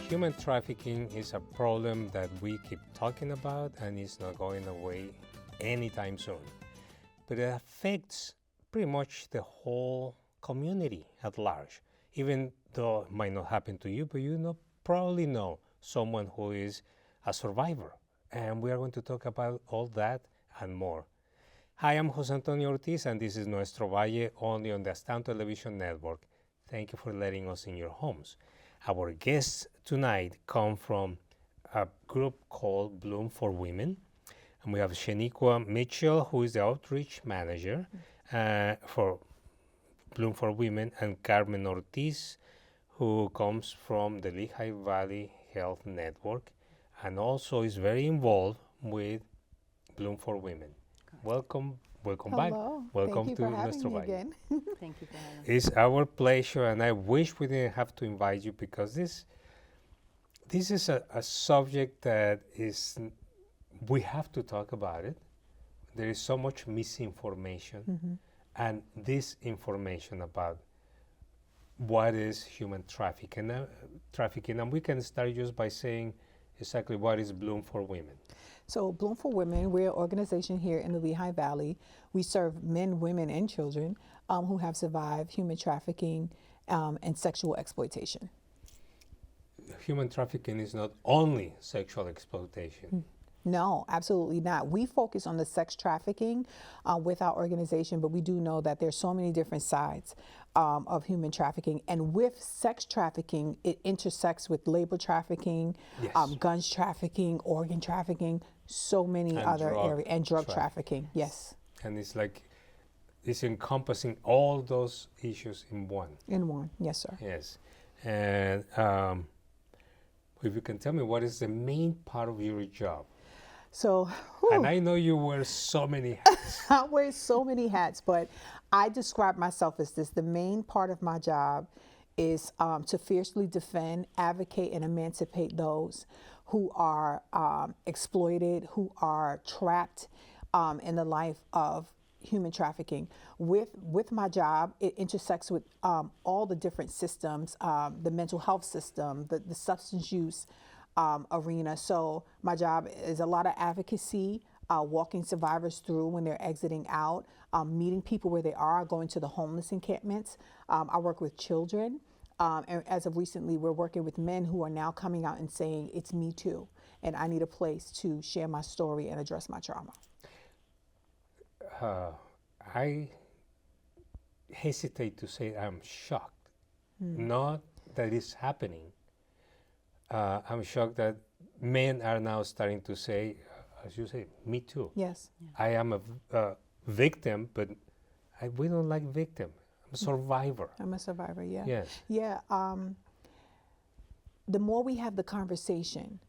Human trafficking is a problem that we keep talking about and it's not going away anytime soon. But it affects pretty much the whole community at large, even though it might not happen to you, but probably know someone who is a survivor. And we are going to talk about all that and more. Hi, I'm Jose Antonio Ortiz, and this is Nuestro Valle, only on the Astound Television Network. Thank you for letting us in your homes. Our guests tonight come from a group called Bloom for Women. And we have Sheniqua Mitchell, who is the outreach manager for Bloom for Women, and Carmen Ortez, who comes from the Lehigh Valley Health Network and also is very involved with Bloom for Women. Welcome back. Welcome to Nuestro Valle. Again. Thank you for having us. It's our pleasure, and I wish we didn't have to invite you because this is a subject that we have to talk about it. There is so much misinformation and disinformation about what is human trafficking. And we can start just by saying exactly what is Bloom for Women. So Bloom for Women, we're an organization here in the Lehigh Valley. We serve men, women, and children who have survived human trafficking and sexual exploitation. Human trafficking is not only sexual exploitation. No, absolutely not. We focus on the sex trafficking with our organization, but we do know that there's so many different sides of human trafficking. And with sex trafficking, it intersects with labor trafficking, Yes. guns trafficking, organ trafficking, so many And other drug areas, and drug trafficking. Yes. And it's encompassing all those issues in one. In one, yes, sir. Yes. And if you can tell me, what is the main part of your job? So, And I know you wear so many hats. I wear so many hats, but I describe myself as this. The main part of my job is to fiercely defend, advocate, and emancipate those who are exploited, who are trapped in the life of human trafficking. With my job, it intersects with all the different systems, the mental health system, the substance use arena. So my job is a lot of advocacy, walking survivors through when they're exiting out, meeting people where they are, going to the homeless encampments. I work with children. And as of recently, we're working with men who are now coming out and saying, it's me too, and I need a place to share my story and address my trauma. I hesitate to say I'm shocked. Not that it's happening. I'm shocked that men are now starting to say, as you say, me too. Yes. I am a victim, but we don't like victim. I'm a survivor. I'm a survivor, yeah. Yes. Yeah, the more we have the conversation,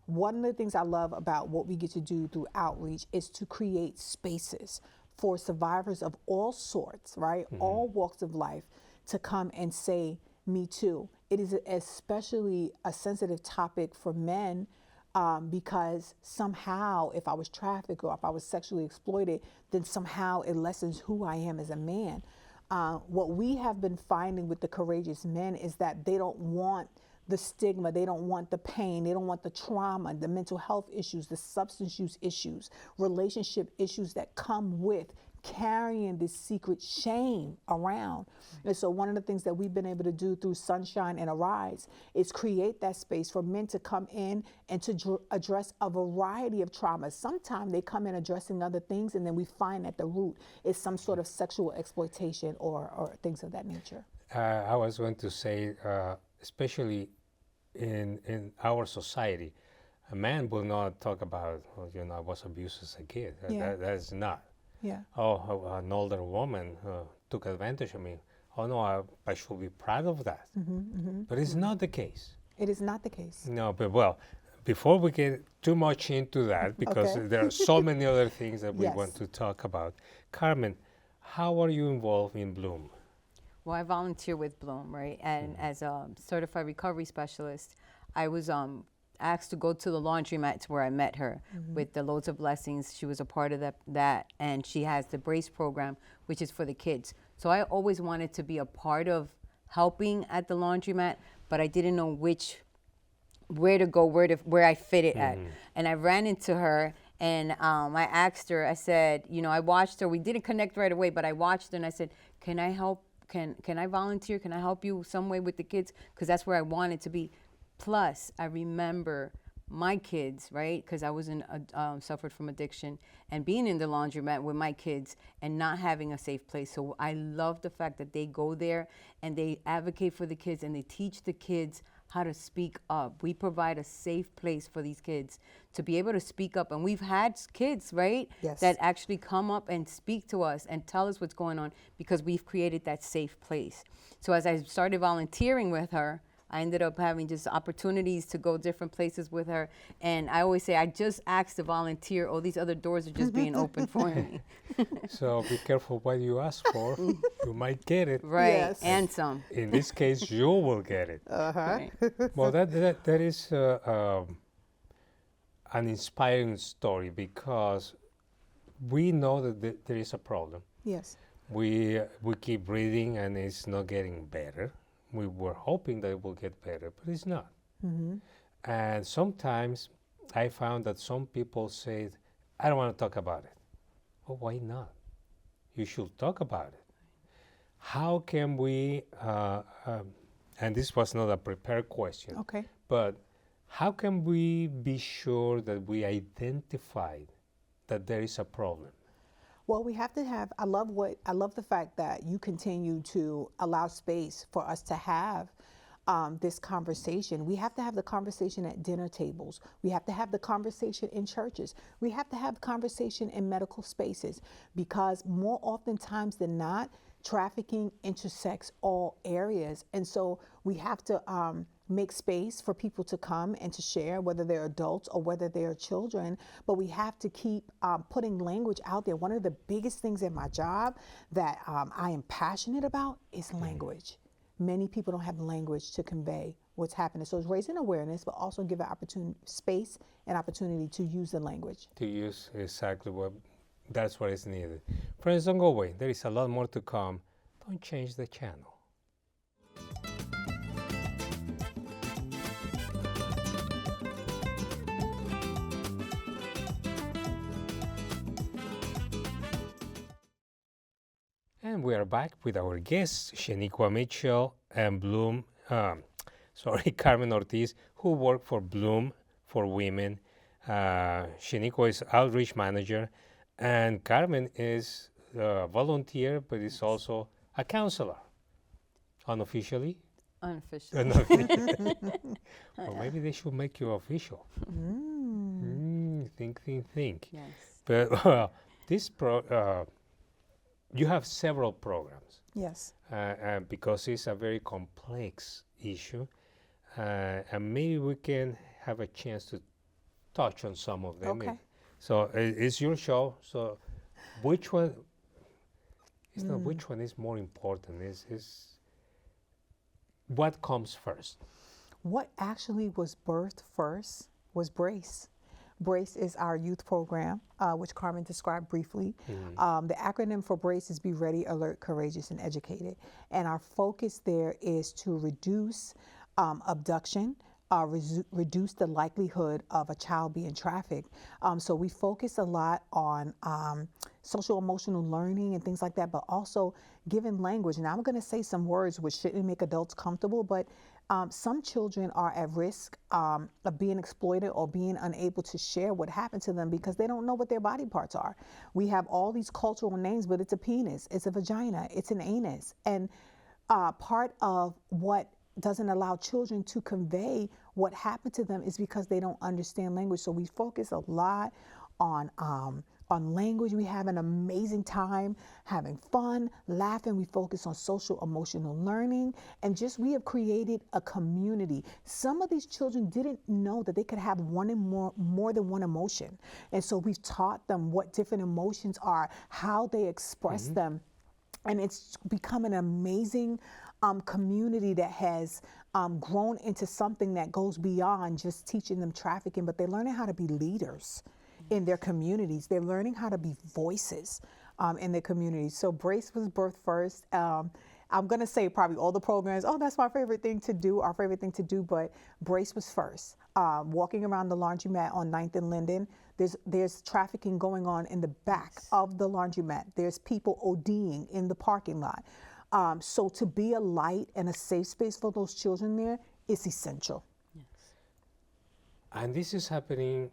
one of the things I love about what we get to do through outreach is to create spaces for survivors of all sorts, right? All walks of life to come and say, me too. It is especially a sensitive topic for men because somehow if I was trafficked or if I was sexually exploited, then somehow it lessens who I am as a man. What we have been finding with the courageous men is that they don't want the stigma, they don't want the pain, they don't want the trauma, the mental health issues, the substance use issues, relationship issues that come with carrying this secret shame around. And so one of the things that we've been able to do through Sunshine and Arise is create that space for men to come in and to address a variety of traumas. Sometimes they come in addressing other things, and then we find at the root is some sort of sexual exploitation or things of that nature. I was going to say, especially in our society, a man will not talk about, I was abused as a kid. Yeah. That's not. Yeah. Oh, an older woman took advantage of me. Oh no, I should be proud of that. But it's not the case. It is not the case. No, but well, before we get too much into that, because there are so many other things that we Yes. want to talk about. Carmen, how are you involved in Bloom? Well, I volunteer with Bloom, right? And as a certified recovery specialist, I was asked to go to the laundromat where I met her with the Loads of Blessings. She was a part of that, and she has the Brace program, which is for the kids. So I always wanted to be a part of helping at the laundromat, but I didn't know which where to go, where I fit it at. And I ran into her, and I asked her, I said, you know, I watched her. We didn't connect right away, but I watched her, and I said, can I help? Can I volunteer? Can I help you some way with the kids? Because that's where I wanted to be. Plus, I remember my kids, right? Because I was suffered from addiction, and being in the laundromat with my kids and not having a safe place. So I love the fact that they go there and they advocate for the kids and they teach the kids how to speak up. We provide a safe place for these kids to be able to speak up. And we've had kids, right, Yes. that actually come up and speak to us and tell us what's going on because we've created that safe place. So as I started volunteering with her, I ended up having just opportunities to go different places with her. And I always say, I just asked to volunteer. All these other doors are just being opened for me. So be careful what you ask for. You might get it. Right, Yes. and some. In this case, you will get it. Right. Well, that is an inspiring story because we know that there is a problem. Yes. We keep reading and it's not getting better. We were hoping that it will get better, but it's not. And sometimes I found that some people say, I don't want to talk about it. Well, why not? You should talk about it. How can we, and this was not a prepared question, Okay. but how can we be sure that we identified that there is a problem? Well, we have to have, I love the fact that you continue to allow space for us to have this conversation. We have to have the conversation at dinner tables. We have to have the conversation in churches. We have to have conversation in medical spaces because more oftentimes than not, trafficking intersects all areas. And so we have to make space for people to come and to share, whether they're adults or whether they're children, but we have to keep putting language out there. One of the biggest things in my job that I am passionate about is language. Many people don't have language to convey what's happening. So it's raising awareness, but also give an opportunity, space and opportunity to use the language. To use exactly that's what is needed. Friends, don't go away. There is a lot more to come. Don't change the channel. And we are back with our guests, Sheniqua Mitchell and Carmen Ortiz, who work for Bloom for Women. Sheniqua is outreach manager, and Carmen is a volunteer, but is also a counselor, unofficially. Unofficially. Or maybe they should make you official. Think. Yes. But you have several programs. Yes. Because it's a very complex issue, and maybe we can have a chance to touch on some of them. Okay. So it's your show. So which one? It's not which one is more important. Is what comes first? What actually was birthed first was Brace. Brace is our youth program, which Carmen described briefly. The acronym for Brace is Be Ready, Alert, Courageous, and Educated. And our focus there is to reduce abduction, reduce the likelihood of a child being trafficked. So we focus a lot on social emotional learning and things like that, but also giving language. And I'm going to say some words which shouldn't make adults comfortable, but some children are at risk of being exploited or being unable to share what happened to them because they don't know what their body parts are. We have all these cultural names, but it's a penis, it's a vagina, it's an anus. And part of what doesn't allow children to convey what happened to them is because they don't understand language. So we focus a lot on language. We have an amazing time having fun, laughing. We focus on social emotional learning, and we have created a community. Some of these children didn't know that they could have more than one emotion. And so we've taught them what different emotions are, how they express them. And it's become an amazing community that has grown into something that goes beyond just teaching them trafficking, but they're learning how to be leaders in their communities. They're learning how to be voices in their communities. So Brace was birthed first. I'm going to say probably all the programs, oh, that's my favorite thing to do, our favorite thing to do, but Brace was first. Walking around the laundromat on 9th and Linden, there's trafficking going on in the back of the laundromat. There's people ODing in the parking lot. So to be a light and a safe space for those children there is essential. And this is happening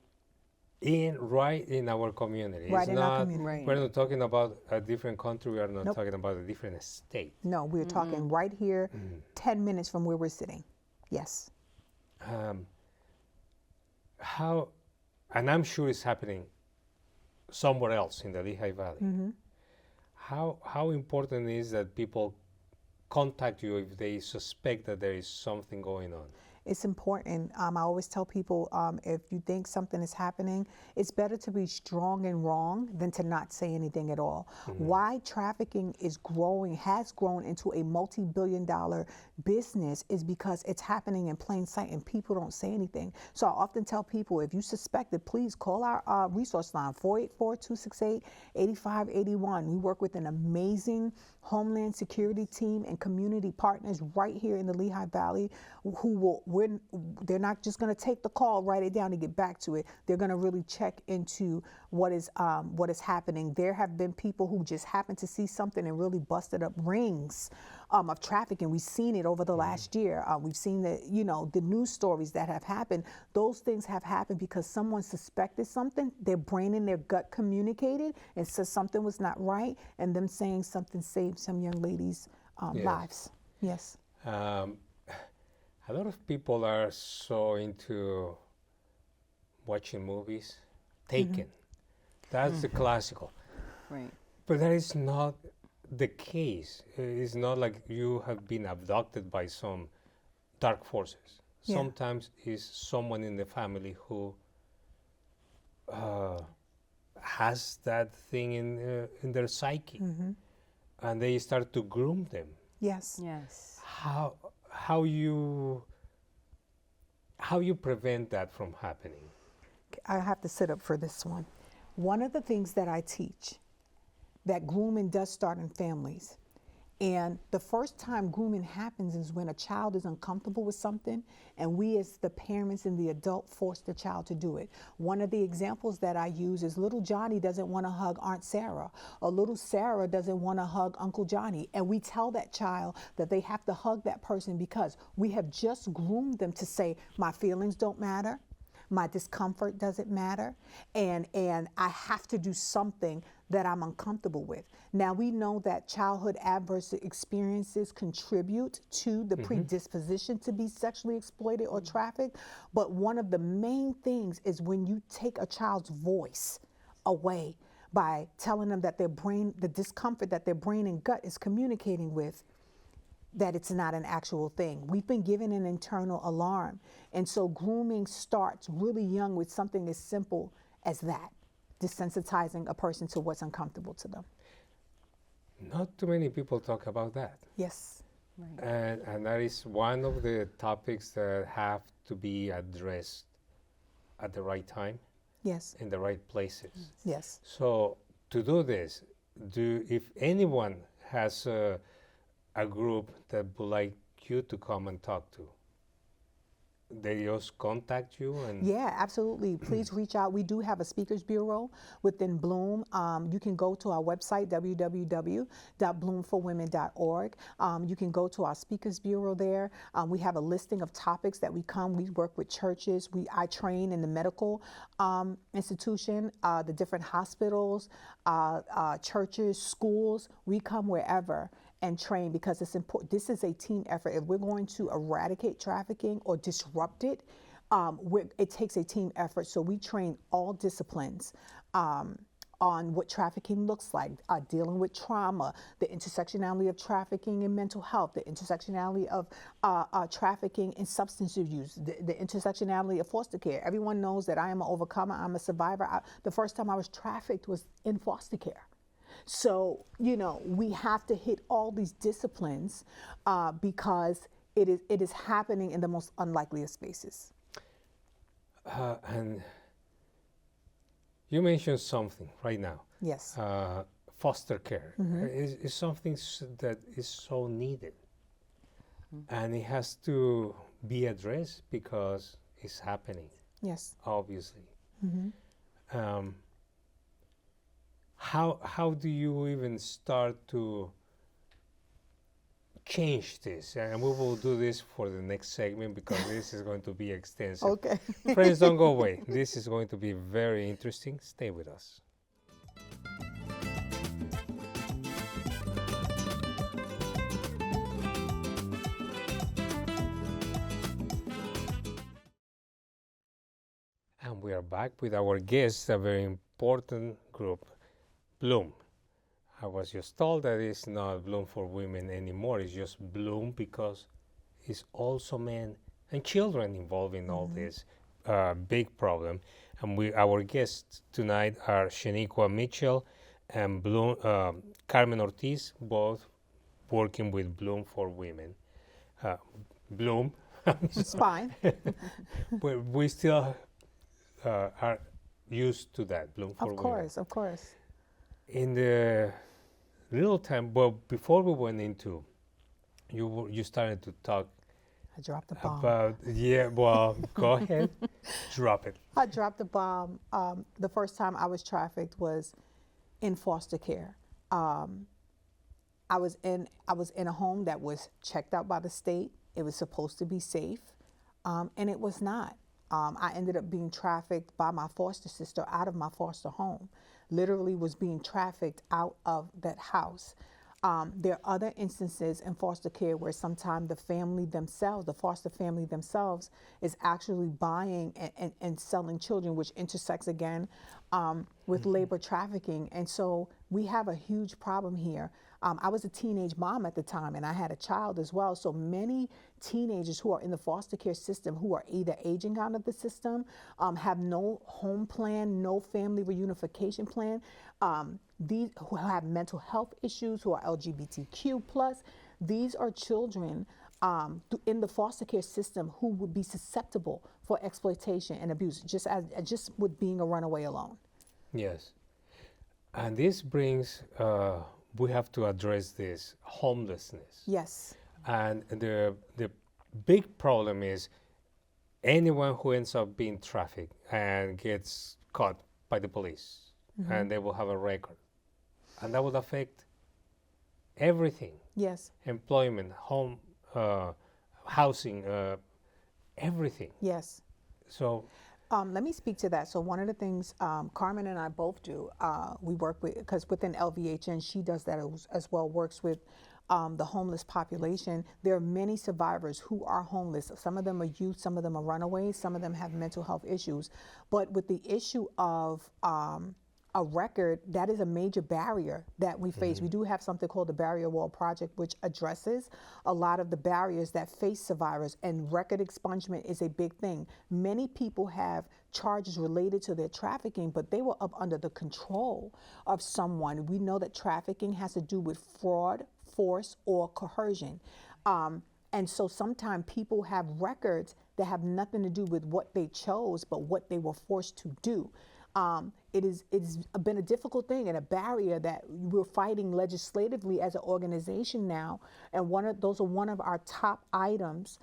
right in our community. Right It's in our not, community. Right. We're not talking about a different country. We are not Nope. talking about a different state. No, we're talking right here, 10 minutes from where we're sitting. Yes. How, and I'm sure it's happening somewhere else in the Lehigh Valley. How important is that people contact you if they suspect that there is something going on? It's important. I always tell people, if you think something is happening, it's better to be strong and wrong than to not say anything at all. Why trafficking is growing, has grown into a multi-billion-dollar business is because it's happening in plain sight and people don't say anything. So I often tell people, if you suspect it, please call our resource line, 484-268-8581. We work with an amazing Homeland Security team and community partners right here in the Lehigh Valley who they're not just going to take the call, write it down and get back to it. They're going to really check into what is happening. There have been people who just happened to see something and really busted up rings of trafficking. We've seen it over the last year. We've seen the news stories that have happened. Those things have happened because someone suspected something. Their brain and their gut communicated and said something was not right, and them saying something saved some young ladies' lives. Yes. A lot of people are so into watching movies. Taken. That's the classical. Right. But that is not the case. It's not like you have been abducted by some dark forces. Yeah. Sometimes it's someone in the family who has that thing in their psyche, and they start to groom them. Yes. Yes. How you prevent that from happening? I have to sit up for this one. One of the things that I teach, that grooming does start in families. And the first time grooming happens is when a child is uncomfortable with something and we as the parents and the adult force the child to do it. One of the examples that I use is little Johnny doesn't want to hug Aunt Sarah, or little Sarah doesn't want to hug Uncle Johnny. And we tell that child that they have to hug that person because we have just groomed them to say, my feelings don't matter. My discomfort doesn't matter, and I have to do something that I'm uncomfortable with. Now we know that childhood adverse experiences contribute to the predisposition to be sexually exploited or trafficked, but one of the main things is when you take a child's voice away by telling them that their brain, the discomfort that their brain and gut is communicating with, that it's not an actual thing. We've been given an internal alarm. And so grooming starts really young with something as simple as that, desensitizing a person to what's uncomfortable to them. Not too many people talk about that. Yes. Right. And that is one of the topics that have to be addressed at the right time, Yes. in the right places. Yes. So to do this, if anyone has a group that would like you to come and talk to, they just contact you? And Yeah, absolutely. Please reach out. We do have a speakers bureau within Bloom. You can go to our website, www.bloomforwomen.org. You can go to our speakers bureau there. We have a listing of topics that we come. We work with churches. I train in the medical institution, the different hospitals, churches, schools. We come wherever and train because it's important. This is a team effort. If we're going to eradicate trafficking or disrupt it, it takes a team effort. So we train all disciplines on what trafficking looks like, dealing with trauma, the intersectionality of trafficking and mental health, the intersectionality of trafficking and substance abuse, the intersectionality of foster care. Everyone knows that I am an overcomer. I'm a survivor. The first time I was trafficked was in foster care. So, we have to hit all these disciplines because it is happening in the most unlikeliest spaces. And you mentioned something right now. Yes. foster care is something that is so needed. And it has to be addressed because it's happening, Yes. obviously. How do you even start to change this? And we will do this for the next segment because this is going to be extensive. Okay. Friends, don't go away. This is going to be very interesting. Stay with us. And we are back with our guest, a very important group, Bloom. I was just told that it's not Bloom for women anymore. It's just Bloom because it's also men and children involved in all this big problem. And our guests tonight are Sheniqua Mitchell and Bloom, Carmen Ortiz, both working with Bloom for women. Bloom. It's fine. we still are used to that, Bloom for women. Of course. In the little time, well, before we went into, you started to talk I dropped the bomb. about, go ahead, drop it. I dropped the bomb. The first time I was trafficked was in foster care. I was in a home that was checked out by the state. It was supposed to be safe, and it was not. I ended up being trafficked by my foster sister out of my foster home. Literally was being trafficked out of that house. There are other instances in foster care where sometimes the family themselves, the foster family themselves, is actually buying and selling children, which intersects again with labor trafficking. And so we have a huge problem here. I was a teenage mom at the time, and I had a child as well. So many teenagers who are in the foster care system who are either aging out of the system, have no home plan, no family reunification plan, these who have mental health issues, who are LGBTQ+, these are children in the foster care system who would be susceptible for exploitation and abuse, just with being a runaway alone. Yes. And this brings, we have to address this homelessness. Yes. And the big problem is anyone who ends up being trafficked and gets caught by the police, and they will have a record. And that would affect everything. Yes. Employment, home, housing, everything. Yes. So let me speak to that. So one of the things Carmen and I both do, we work with, because within LVHN, she does that as well, works with the homeless population. There are many survivors who are homeless. Some of them are youth, some of them are runaways, some of them have mental health issues. But with the issue of a record, that is a major barrier that we face. We do have something called the Barrier Wall Project, which addresses a lot of the barriers that face survivors, and record expungement is a big thing. Many people have charges related to their trafficking, but they were up under the control of someone. We know that trafficking has to do with fraud, force, or coercion. And so sometimes people have records that have nothing to do with what they chose, but what they were forced to do. It's been a difficult thing and a barrier that we're fighting legislatively as an organization now. And those are one of our top items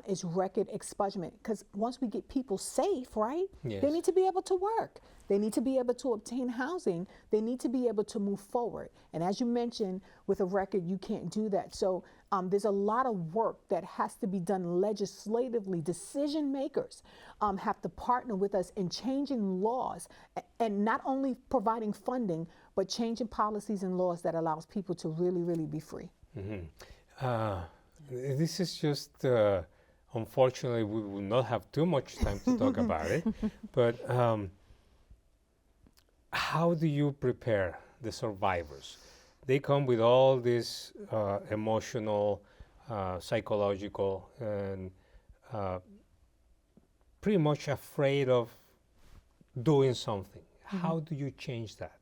is record expungement. Because once we get people safe, right, Yes. they need to be able to work. They need to be able to obtain housing. They need to be able to move forward. And as you mentioned, with a record, you can't do that. So there's a lot of work that has to be done legislatively. Decision makers have to partner with us in changing laws and not only providing funding, but changing policies and laws that allows people to really, really be free. This is just, unfortunately, we will not have too much time to talk about it. But how do you prepare the survivors? They come with all this emotional, psychological, and pretty much afraid of doing something. How do you change that?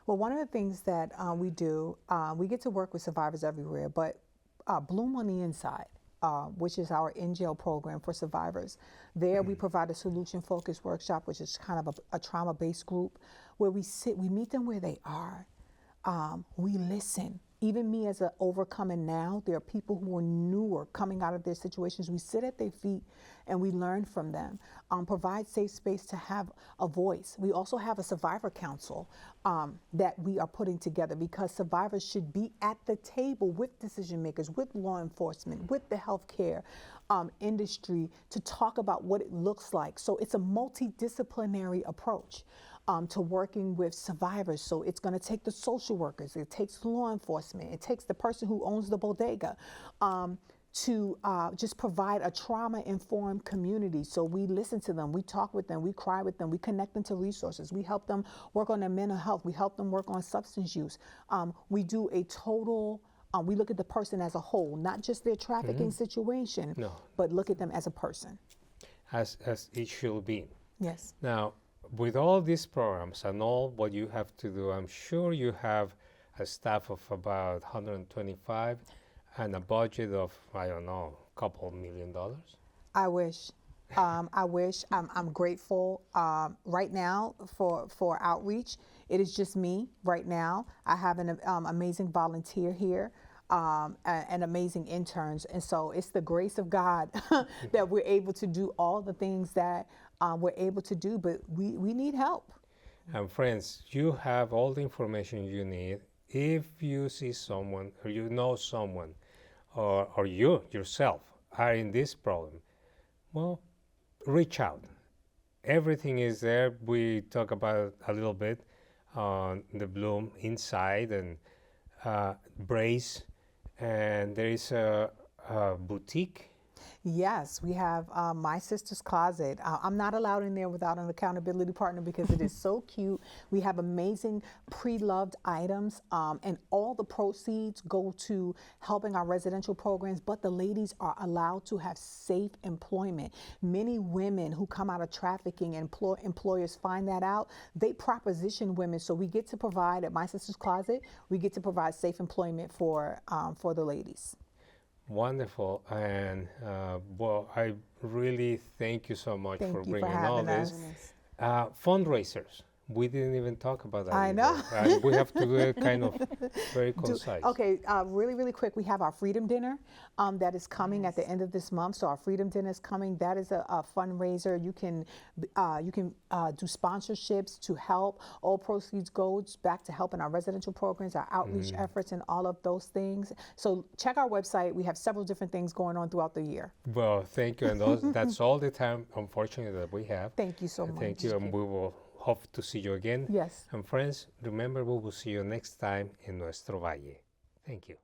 Well, one of the things that we do, we get to work with survivors everywhere, but Bloom on the Inside, which is our in-jail program for survivors. There we provide a solution-focused workshop, which is kind of a trauma-based group where we meet them where they are. we listen. Even me as an overcomer now, there are people who are newer coming out of their situations. We sit at their feet and we learn from them. Provide safe space to have a voice. We also have a survivor council that we are putting together, because survivors should be at the table with decision makers, with law enforcement, with the healthcare industry, to talk about what it looks like. So it's a multidisciplinary approach to working with survivors. So it's going to take the social workers, it takes law enforcement, it takes the person who owns the bodega to just provide a trauma-informed community. So we listen to them, we talk with them, we cry with them, we connect them to resources, we help them work on their mental health, we help them work on substance use. We do a total, we look at the person as a whole, not just their trafficking situation, but look at them as a person. As it should be. Yes. Now, with all these programs and all what you have to do, I'm sure you have a staff of about 125 and a budget of, I don't know, a couple $1 million. I wish. I wish. I'm grateful. Right now for outreach, it is just me right now. I have an amazing volunteer here. And amazing interns, and so it's the grace of God that we're able to do all the things that we're able to do, but we need help. And friends, you have all the information you need. If you see someone, or you know someone, or you yourself are in this problem, well, reach out. Everything is there. We talk about a little bit on the Bloom Inside and Brace. And there is a boutique. Yes, we have My Sister's Closet. I'm not allowed in there without an accountability partner because it is so cute. We have amazing pre-loved items, and all the proceeds go to helping our residential programs, but the ladies are allowed to have safe employment. Many women who come out of trafficking, and employers find that out, they proposition women. So we get to provide, at My Sister's Closet, we get to provide safe employment for the ladies. Wonderful. And well, I really thank you so much for bringing all this. Fundraisers. We didn't even talk about that. I know. We have to do it kind of very concise. Okay, really quick, we have our Freedom Dinner that is coming at the end of this month. So our Freedom Dinner is coming. That is a fundraiser. You can do sponsorships to help. All proceeds goes back to helping our residential programs, our outreach efforts, and all of those things. So check our website. We have several different things going on throughout the year. Well, thank you. And that's all the time, unfortunately, that we have. Thank you so much. Thank you, and we will hope to see you again. Yes. And friends, remember, we will see you next time in Nuestro Valle. Thank you.